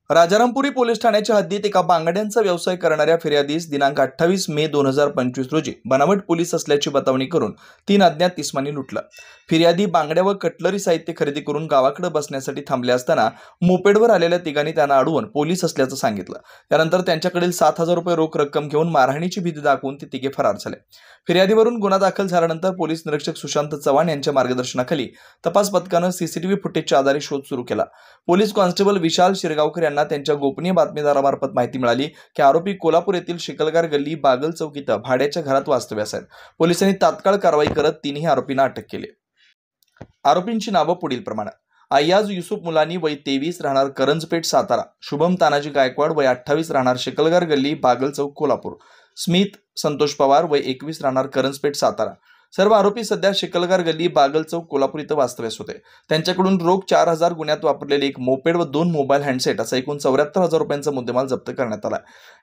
Rajarampuri police ठाण्याच्या हद्दीत एका बांगड्यांचा व्यवसाय करणाऱ्या फिर्यादीस दिनांक 28 मे 2025 रोजी बनावट पोलीस असल्याची बतावणी करून 3 अज्ञात इसमांनी लुटलं। फिर्यादी बांगड्या व कटलरी साहित्य खरेदी करून गावाकडे बसण्यासाठी थांबले असताना मोपेडवर आलेल्या तिघांनी त्यांना अडवून पोलीस असल्याचं सांगितलं। त्यानंतर त्यांच्याकडील 7,000 रुपये रोख रक्कम घेऊन मारहाणीची भीती दाखवून ते तिघे फरार झाले। फिर्यादीवरून गुन्हा दाखल झाल्यानंतर पोलीस निरीक्षक सुशांत चव्हाण यांच्या मार्गदर्शनाखाली तपास पथकानं सीसीटीव्ही फुटेजच्या आधारे शोध सुरू केला। पोलीस कॉन्स्टेबल विशाल शिरगावकर यांना त्यांच्या गोपनीय बातमीदारामार्फत माहिती मिळाली की आरोपी कोल्हापूर येथील शिकलगार गल्ली बागल चौक इथं भाड्याच्या घरात वास्तव्यास आहेत। पोलिसांनी तात्काळ कारवाई करत तिन्ही आरोपींना अटक केली। आरोपींची नावं पुढील प्रमाणे: अय्याज युसुफ मुलानी वय 23 राहणार करंजपेठ सातारा, शुभम तानाजी गायकवाड वय 28 राहणार शिकलगार गल्ली बागल चौक कोल्हापूर, स्मित संतोष पवार वय 21 राहणार करंजपेठ सातारा। सर्व आरोपी सध्या शिकलगार गल्ली बागल चौक कोल्हापूर इथं वास्तव्यास होते। त्यांच्याकडून रोख 4,000, गुन्ह्यात वापरलेले एक मोपेड व 2 मोबाईल हँडसेट असा एकूण 74,000 रुपयांचा मुद्देमाल जप्त करण्यात आला।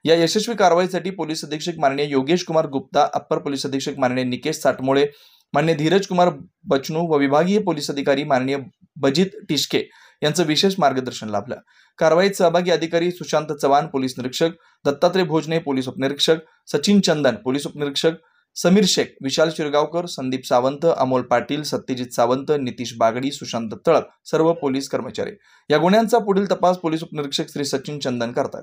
या यशस्वी कारवाईसाठी पोलीस अधीक्षक माननीय योगेश कुमार गुप्ता, अप्पर पोलीस अधीक्षक माननीय निकेश साटमोळे, माननीय धीरज कुमार बचनू व विभागीय पोलीस अधिकारी माननीय बजित टिशके यांचं विशेष मार्गदर्शन लाभलं। कारवाईत सहभागी अधिकारी सुशांत चव्हाण पोलीस निरीक्षक, दत्तात्रय भोजने पोलीस उपनिरीक्षक, सचिन चंदन पोलीस उपनिरीक्षक, समीर शेख, विशाल शिरगावकर, संदीप सावंत, अमोल पाटील, सत्यजित सावंत, नितीश बागडी, सुशांत तळप सर्व पोलीस कर्मचारी। या गुन्ह्यांचा पुढील तपास पोलीस उपनिरीक्षक श्री सचिन चंदन करतात।